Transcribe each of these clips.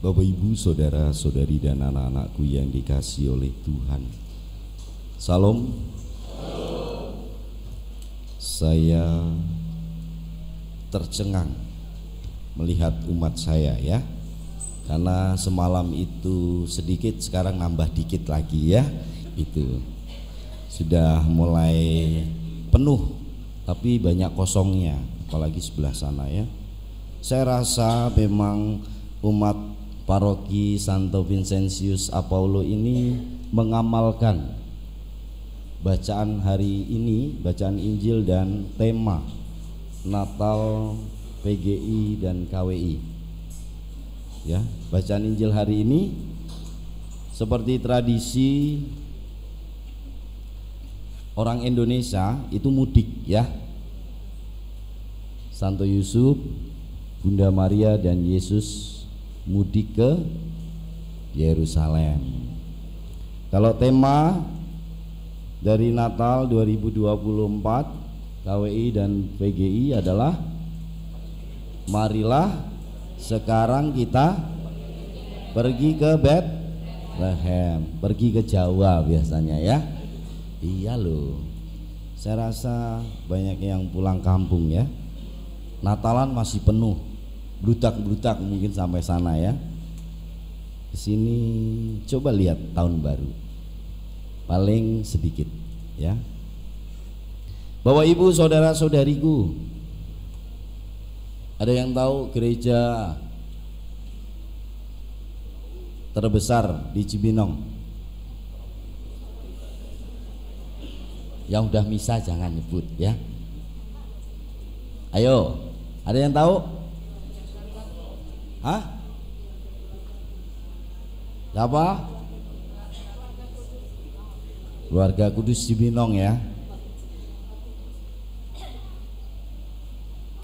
Bapak Ibu, saudara-saudari dan anak-anakku yang dikasihi oleh Tuhan. Salam. Saya tercengang melihat umat saya ya. Karena semalam itu sedikit, sekarang nambah dikit lagi ya. Itu sudah mulai penuh, tapi banyak kosongnya, apalagi sebelah sana ya. Saya rasa memang umat Paroki Santo Vincentius Apaulo ini mengamalkan bacaan hari ini, bacaan Injil dan tema Natal PGI dan KWI. Ya, bacaan Injil hari ini seperti tradisi orang Indonesia itu mudik ya. Santo Yusuf, Bunda Maria dan Yesus mudik ke Yerusalem. Kalau tema dari Natal 2024 KWI dan PGI adalah marilah sekarang kita pergi ke Bethlehem, pergi ke Jawa biasanya ya. Iya loh, saya rasa banyak yang pulang kampung ya. Natalan masih penuh, bludak-bludak mungkin sampai sana ya. Kesini coba lihat tahun baru, paling sedikit ya. Bapak Ibu, saudara-saudariku, ada yang tahu gereja terbesar di Cibinong? Yang udah misa jangan nyebut ya. Ayo, ada yang tahu? Hah? Siapa? Keluarga Kudus Cibinong ya.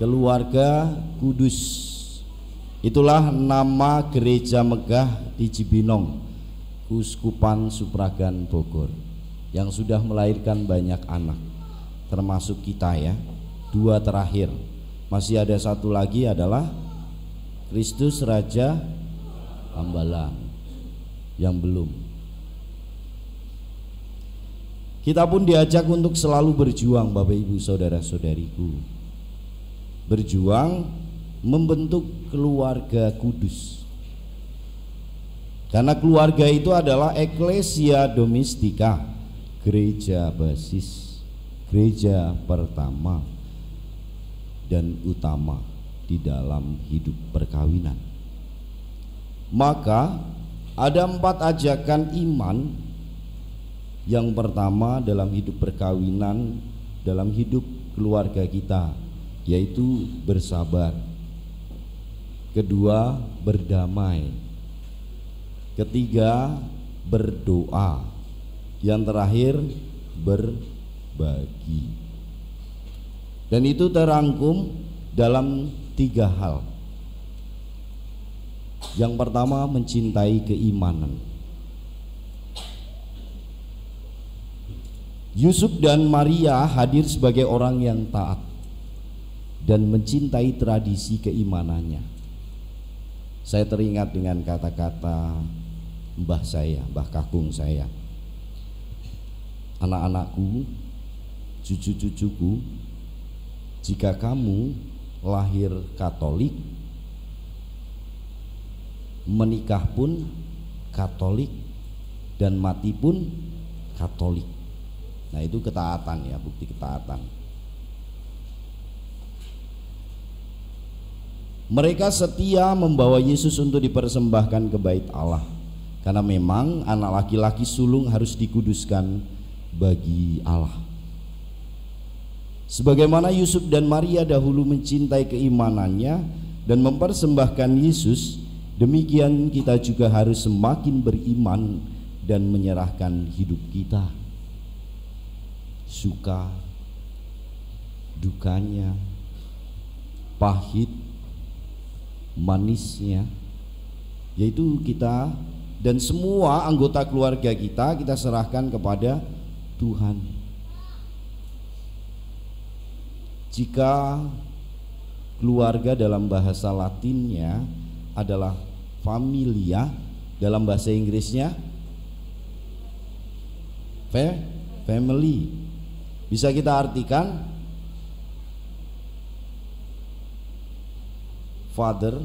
Keluarga Kudus, itulah nama gereja megah di Cibinong, Keuskupan Supragan Bogor, yang sudah melahirkan banyak anak, termasuk kita ya. 2 terakhir, masih ada 1 lagi adalah Kristus Raja Hambalang yang belum. Kita pun diajak untuk selalu berjuang, Bapak Ibu, saudara-saudariku, berjuang membentuk keluarga kudus. Karena keluarga itu adalah Ecclesia Domestica, gereja basis, gereja pertama dan utama di dalam hidup perkawinan. Maka ada 4 ajakan iman. Yang pertama dalam hidup perkawinan, dalam hidup keluarga kita, yaitu bersabar. Kedua, berdamai. Ketiga, berdoa. Yang terakhir, berbagi. Dan itu terangkum dalam 3 hal. Yang pertama, mencintai keimanan. Yusuf dan Maria hadir sebagai orang yang taat dan mencintai tradisi keimanannya. Saya teringat dengan kata-kata mbah saya, mbah kakung saya. Anak-anakku, cucu-cucuku, jika kamu lahir Katolik, menikah pun Katolik, dan mati pun Katolik. Nah, itu ketaatan ya, bukti ketaatan. Mereka setia membawa Yesus untuk dipersembahkan ke bait Allah, karena memang anak laki-laki sulung harus dikuduskan bagi Allah. Sebagaimana Yusuf dan Maria dahulu mencintai keimanannya dan mempersembahkan Yesus, demikian kita juga harus semakin beriman dan menyerahkan hidup kita, suka, dukanya, pahit, manisnya, yaitu kita dan semua anggota keluarga kita serahkan kepada Tuhan. Jika keluarga dalam bahasa Latinnya adalah familia, dalam bahasa Inggrisnya family. Bisa kita artikan father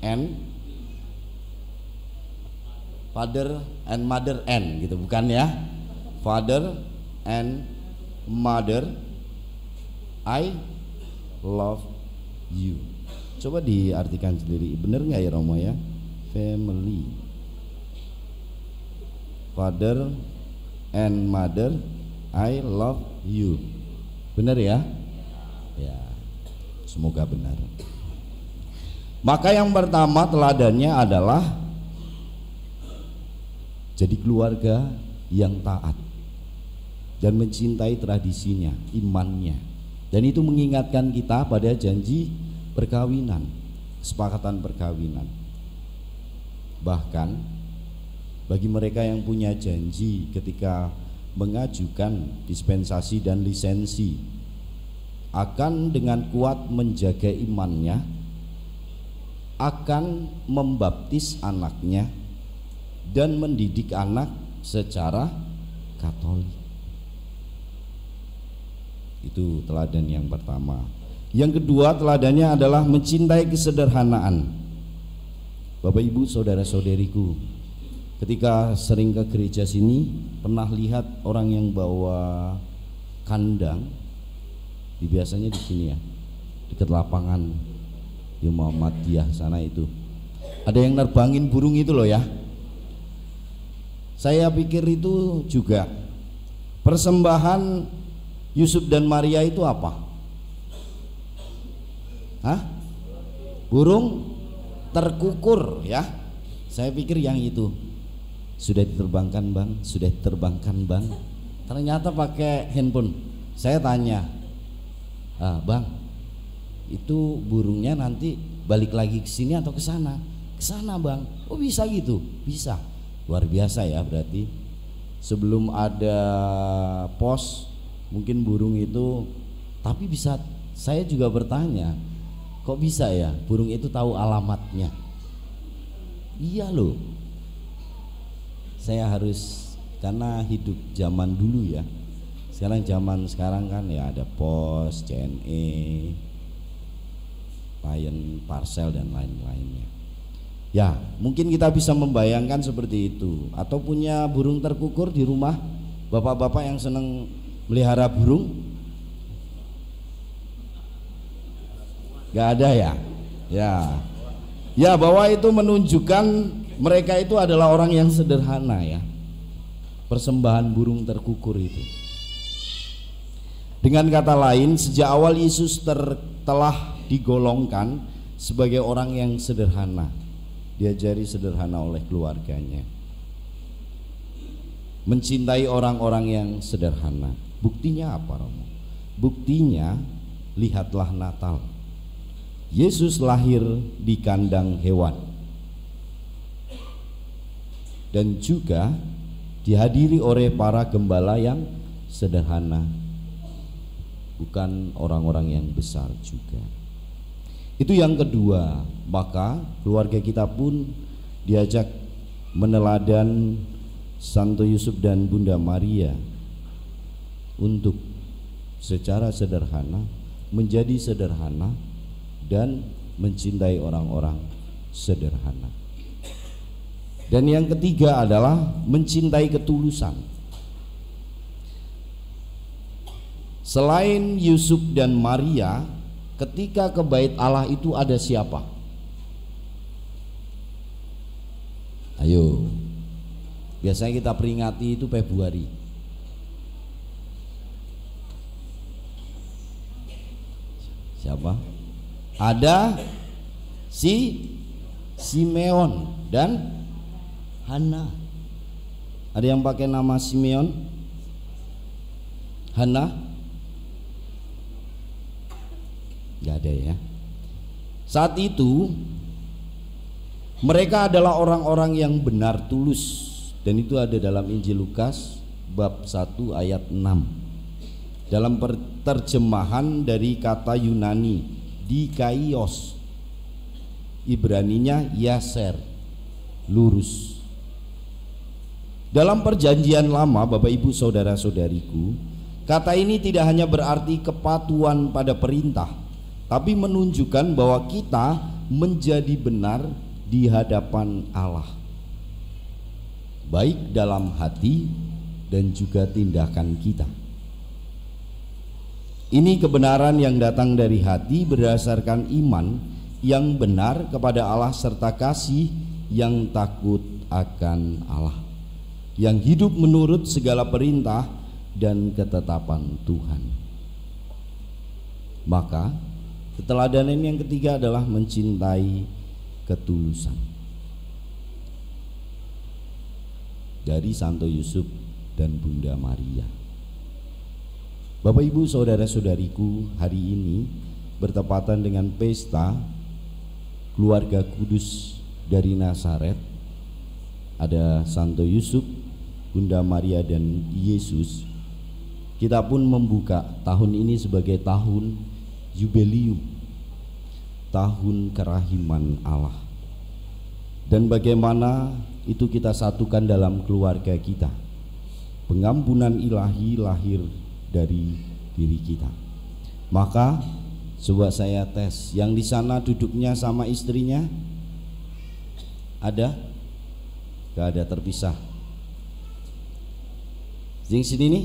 and mother and gitu, bukan ya? Father and mother, I love you. Coba diartikan sendiri, bener nggak ya Romo ya? Family, father and mother, I love you. Bener ya? Ya, semoga benar. Maka yang pertama teladannya adalah jadi keluarga yang taat dan mencintai tradisinya, imannya. Dan itu mengingatkan kita pada janji perkawinan, kesepakatan perkawinan. Bahkan bagi mereka yang punya janji ketika mengajukan dispensasi dan lisensi akan dengan kuat menjaga imannya, akan membaptis anaknya dan mendidik anak secara Katolik. Itu teladan yang pertama. Yang kedua teladannya adalah mencintai kesederhanaan. Bapak Ibu, saudara-saudariku, ketika sering ke gereja sini pernah lihat orang yang bawa kandang, biasanya di sini ya, dekat lapangan di Muhammadiyah sana itu. Ada yang nerbangin burung itu loh ya. Saya pikir itu juga persembahan Yusuf dan Maria itu apa? Hah? Burung terkukur ya. Saya pikir yang itu. Sudah diterbangkan bang, sudah diterbangkan bang. Ternyata pakai handphone. Saya tanya, bang, itu burungnya nanti balik lagi ke sini atau ke sana? Ke sana bang. Oh bisa gitu? Bisa. Luar biasa ya, berarti sebelum ada pos mungkin burung itu, tapi bisa. Saya juga bertanya, kok bisa ya burung itu tahu alamatnya? Iya loh. Saya harus, karena hidup zaman dulu ya. Zaman sekarang kan ya ada pos, CNE, Lion Parcel dan lain-lainnya. Ya, mungkin kita bisa membayangkan seperti itu. Atau punya burung terkukur di rumah, bapak-bapak yang senang melihara burung? Gak ada ya? Ya, bahwa itu menunjukkan mereka itu adalah orang yang sederhana ya. Persembahan burung terkukur itu. Dengan kata lain, sejak awal Yesus telah digolongkan sebagai orang yang sederhana. Diajari sederhana oleh keluarganya, mencintai orang-orang yang sederhana. Buktinya apa Romo? Buktinya lihatlah Natal. Yesus lahir di kandang hewan dan juga dihadiri oleh para gembala yang sederhana, bukan orang-orang yang besar juga. Itu yang kedua. Maka keluarga kita pun diajak meneladan Santo Yusuf dan Bunda Maria untuk secara sederhana menjadi sederhana dan mencintai orang-orang sederhana. Dan yang ketiga adalah mencintai ketulusan. Selain Yusuf dan Maria, ketika ke bait Allah itu ada siapa? Ayo, biasanya kita peringati itu Februari. Siapa? Ada Simeon dan Hana. Ada yang pakai nama Simeon? Hana? Gak ada ya. Saat itu mereka adalah orang-orang yang benar tulus, dan itu ada dalam Injil Lukas bab 1 ayat 6. Dalam terjemahan dari kata Yunani dikaios. Ibraninya yaser, lurus. Dalam perjanjian lama, Bapak Ibu saudara-saudariku, kata ini tidak hanya berarti kepatuhan pada perintah, tapi menunjukkan bahwa kita menjadi benar di hadapan Allah, baik dalam hati dan juga tindakan kita. Ini kebenaran yang datang dari hati berdasarkan iman yang benar kepada Allah serta kasih yang takut akan Allah, yang hidup menurut segala perintah dan ketetapan Tuhan. Maka keteladanan yang ketiga adalah mencintai ketulusan. Dari Santo Yusuf dan Bunda Maria. Bapak Ibu saudara-saudariku, hari ini bertepatan dengan pesta keluarga kudus dari Nazaret. Ada Santo Yusuf, Bunda Maria dan Yesus. Kita pun membuka tahun ini sebagai tahun Yubelium, tahun kerahiman Allah. Dan bagaimana itu kita satukan dalam keluarga kita. Pengampunan ilahi lahir dari diri kita. Maka coba saya tes, yang di sana duduknya sama istrinya ada? Gak ada, terpisah. Di sini nih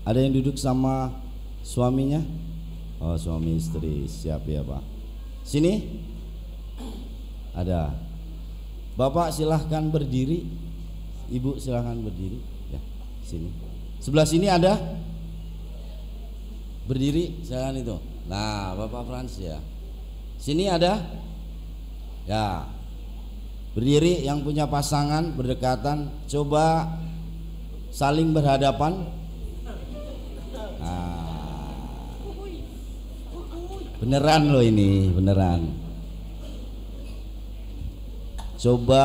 ada yang duduk sama suaminya? Oh, suami istri, siap ya Pak. Sini ada. Bapak silahkan berdiri, Ibu silahkan berdiri. Ya, sini. Sebelah sini ada. Berdiri, silahkan itu. Nah, Bapak Frans ya. Sini ada. Ya. Berdiri yang punya pasangan berdekatan, coba saling berhadapan. Nah, beneran loh ini, beneran. Coba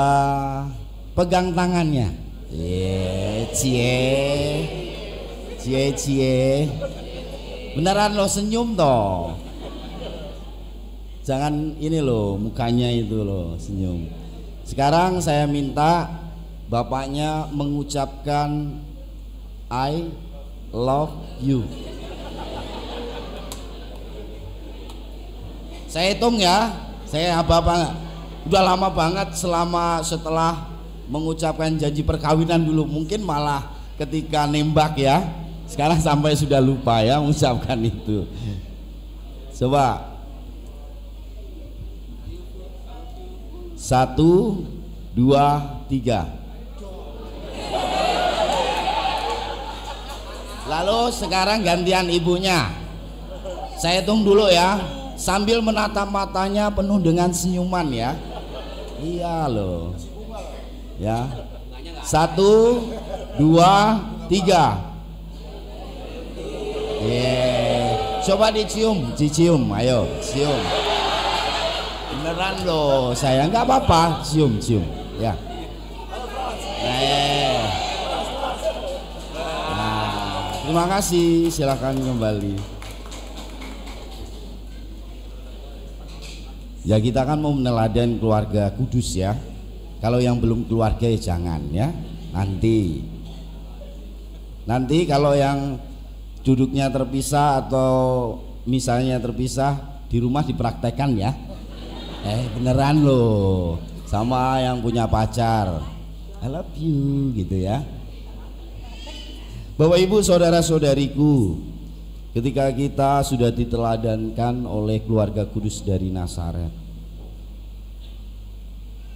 pegang tangannya. Cie. Beneran loh, senyum toh. Jangan ini loh, mukanya itu loh, senyum. Sekarang saya minta bapaknya mengucapkan I love you. Saya hitung ya, saya apa-apa. Udah lama banget setelah mengucapkan janji perkawinan dulu, mungkin malah ketika nembak ya. Sekarang sampai sudah lupa ya mengucapkan itu. Coba 1, 2, 3. Lalu sekarang gantian ibunya. Saya hitung dulu ya, sambil menatap matanya penuh dengan senyuman ya. Iya loh. Ya. 1, 2, 3. Coba dicium, ayo cium. Beneran loh, saya nggak apa-apa, cium ya. Nah, terima kasih, silakan kembali. Ya, kita kan mau meneladan keluarga kudus ya. Kalau yang belum keluarga ya jangan ya. Nanti kalau yang duduknya terpisah atau misalnya terpisah di rumah dipraktekkan ya. Beneran loh, sama yang punya pacar, I love you gitu ya. Bapak Ibu saudara-saudariku, ketika kita sudah diteladankan oleh keluarga kudus dari Nazaret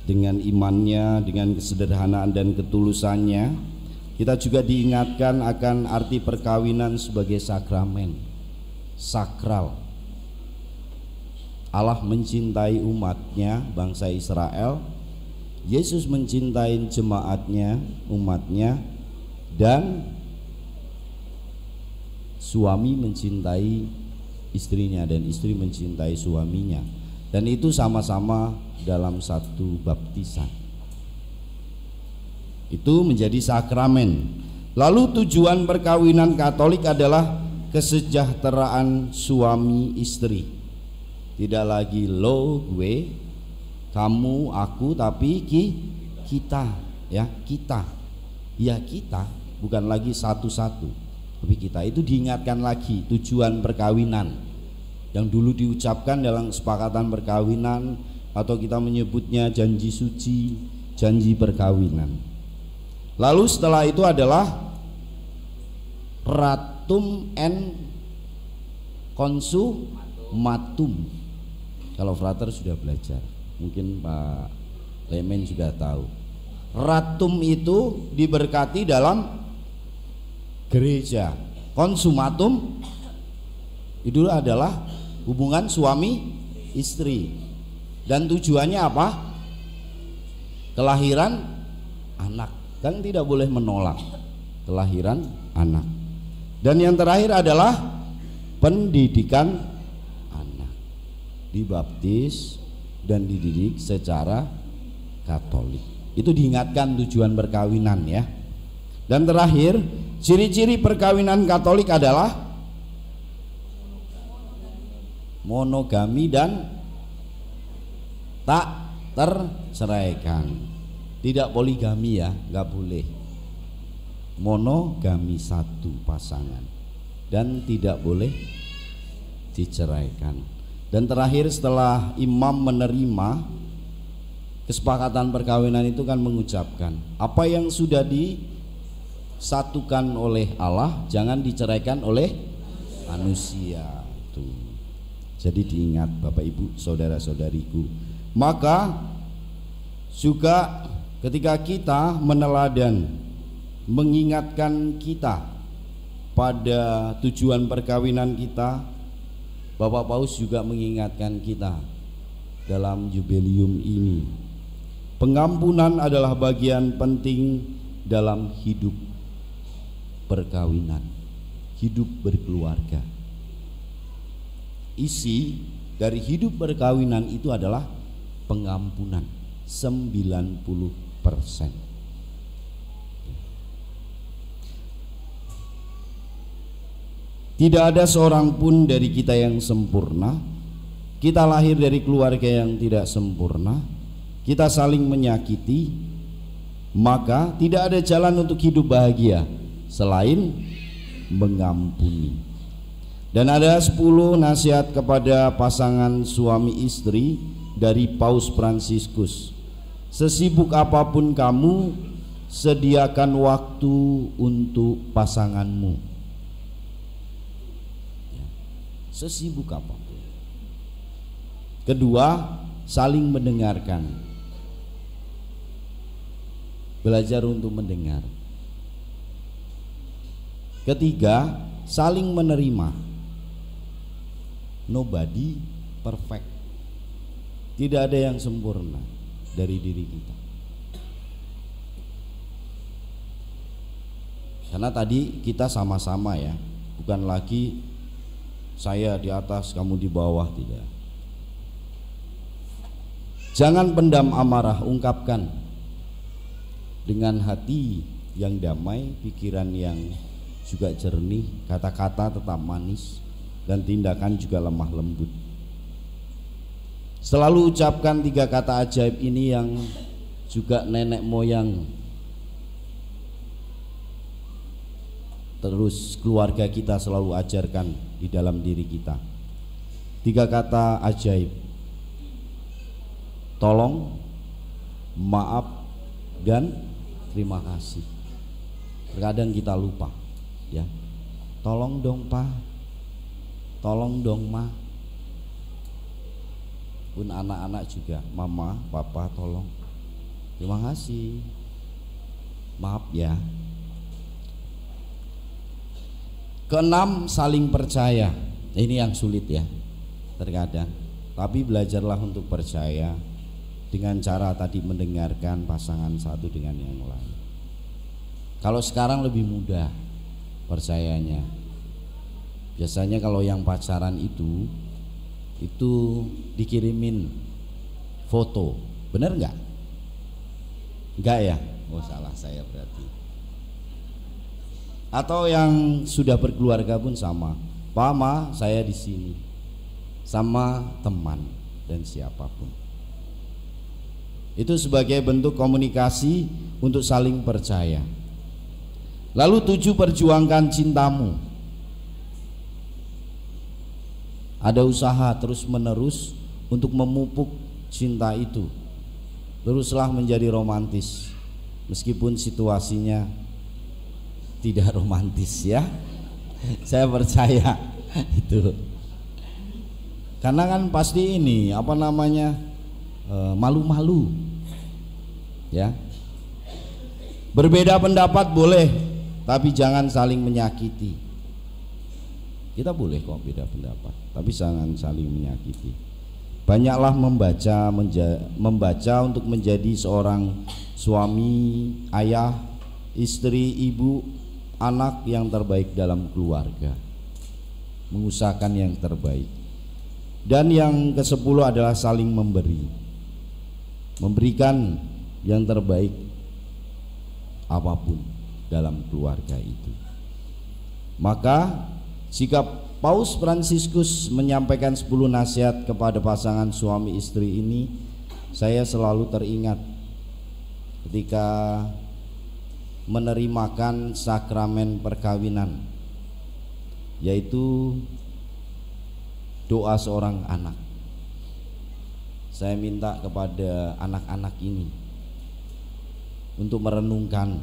dengan imannya, dengan kesederhanaan dan ketulusannya, kita juga diingatkan akan arti perkawinan sebagai sakramen, sakral. Allah mencintai umatnya, bangsa Israel. Yesus mencintai jemaatnya, umatnya. Dan suami mencintai istrinya dan istri mencintai suaminya. Dan itu sama-sama dalam satu baptisan. Itu menjadi sakramen. Lalu tujuan perkawinan Katolik adalah kesejahteraan suami istri. Tidak lagi lo gue, kamu, aku, tapi kita, ya kita, ya kita, bukan lagi satu-satu, tapi kita. Itu diingatkan lagi tujuan perkawinan yang dulu diucapkan dalam kesepakatan perkawinan, atau kita menyebutnya janji suci, janji perkawinan. Lalu setelah itu adalah ratum and consumatum. Kalau frater sudah belajar, mungkin Pak Lemen juga tahu. Ratum itu diberkati dalam gereja. Konsumatum itu adalah hubungan suami istri. Dan tujuannya apa? Kelahiran anak. Kan tidak boleh menolak kelahiran anak. Dan yang terakhir adalah pendidikan anak, dibaptis dan dididik secara Katolik. Itu diingatkan tujuan perkawinan, ya. Dan terakhir, ciri-ciri perkawinan Katolik adalah monogami dan tak terceraikan. Tidak poligami, ya, nggak boleh. Monogami satu pasangan dan tidak boleh diceraikan. Dan terakhir, setelah imam menerima kesepakatan perkawinan itu kan mengucapkan, apa yang sudah disatukan oleh Allah jangan diceraikan oleh manusia. Tuh. Jadi diingat Bapak Ibu, saudara-saudariku. Maka juga ketika kita meneladan, mengingatkan kita pada tujuan perkawinan kita, Bapak Paus juga mengingatkan kita dalam jubileum ini. Pengampunan adalah bagian penting dalam hidup perkawinan, hidup berkeluarga. Isi dari hidup perkawinan itu adalah pengampunan 90%. Tidak ada seorang pun dari kita yang sempurna. Kita lahir dari keluarga yang tidak sempurna. Kita saling menyakiti. Maka tidak ada jalan untuk hidup bahagia selain mengampuni. Dan ada 10 nasihat kepada pasangan suami istri dari Paus Fransiskus. Sesibuk apapun kamu, sediakan waktu untuk pasanganmu. Sesibuk apapun. Kedua, saling mendengarkan. Belajar untuk mendengar. Ketiga, saling menerima. Nobody perfect. Tidak ada yang sempurna dari diri kita. Karena tadi kita sama-sama, ya, bukan lagi saya di atas, kamu di bawah, tidak. Jangan pendam amarah, ungkapkan dengan hati yang damai, pikiran yang juga jernih, kata-kata tetap manis, dan tindakan juga lemah lembut. Selalu ucapkan 3 kata ajaib ini yang juga nenek moyang terus keluarga kita selalu ajarkan di dalam diri kita. 3 kata ajaib: tolong, maaf, dan terima kasih. Terkadang kita lupa, ya. Tolong dong Pak, tolong dong Ma. Pun anak-anak juga, Mama, Papa, tolong. Terima kasih. Maaf ya. Keenam, saling percaya. Ini yang sulit, ya, terkadang. Tapi belajarlah untuk percaya dengan cara tadi mendengarkan pasangan satu dengan yang lain. Kalau sekarang lebih mudah percayanya. Biasanya kalau yang pacaran itu dikirimin foto, bener nggak? Enggak, ya? Oh, salah saya berarti. Atau yang sudah berkeluarga pun sama. Pak, Ma, saya di sini sama teman dan siapapun. Itu sebagai bentuk komunikasi untuk saling percaya. Lalu 7, perjuangkan cintamu. Ada usaha terus menerus untuk memupuk cinta itu. Teruslah menjadi romantis meskipun situasinya tidak romantis ya. Saya percaya itu. Karena kan pasti ini malu-malu ya. Berbeda pendapat boleh, tapi jangan saling menyakiti. Kita boleh kok beda pendapat, tapi jangan saling menyakiti. Banyaklah membaca untuk menjadi seorang suami, ayah, istri, ibu, anak yang terbaik dalam keluarga. Mengusahakan yang terbaik. Dan yang ke-10 adalah saling memberi. Memberikan yang terbaik apapun dalam keluarga itu. Maka jika Paus Fransiskus menyampaikan 10 nasihat kepada pasangan suami istri ini, saya selalu teringat ketika menerimakan sakramen perkawinan, yaitu doa seorang anak. Saya minta kepada anak-anak ini untuk merenungkan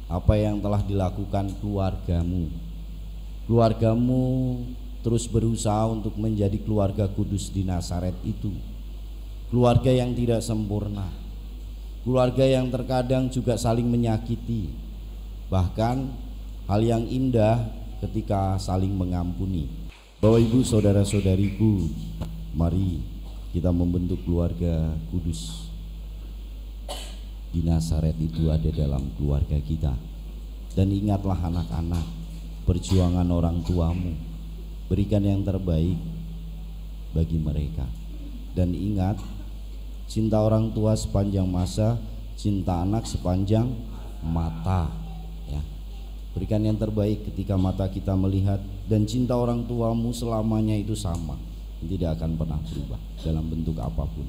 apa yang telah dilakukan keluargamu. Keluargamu terus berusaha untuk menjadi keluarga kudus di Nazaret itu. Keluarga yang tidak sempurna, keluarga yang terkadang juga saling menyakiti. Bahkan hal yang indah ketika saling mengampuni. Bapak Ibu, saudara-saudariku, mari kita membentuk keluarga kudus. Di Nazaret itu ada dalam keluarga kita. Dan ingatlah anak-anak, perjuangan orang tuamu, berikan yang terbaik bagi mereka. Dan ingat, cinta orang tua sepanjang masa, cinta anak sepanjang mata ya. Berikan yang terbaik ketika mata kita melihat, dan cinta orang tuamu selamanya itu sama, tidak akan pernah berubah dalam bentuk apapun.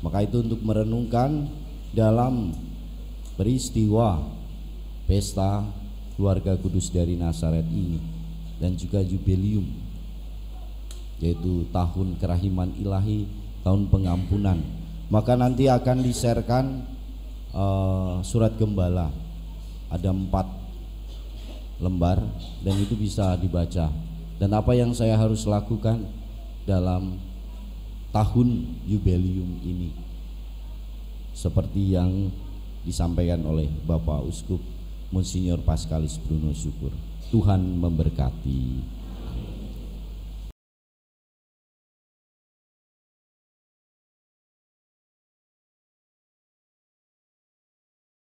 Maka itu untuk merenungkan dalam peristiwa pesta keluarga kudus dari Nazaret ini, dan juga jubileum, yaitu tahun kerahiman ilahi, tahun pengampunan. Maka nanti akan diserkan surat gembala, ada 4 lembar, dan itu bisa dibaca. Dan apa yang saya harus lakukan dalam tahun jubileum ini, seperti yang disampaikan oleh Bapak Uskup Monsinyur Paskalis Bruno Syukur. Tuhan memberkati.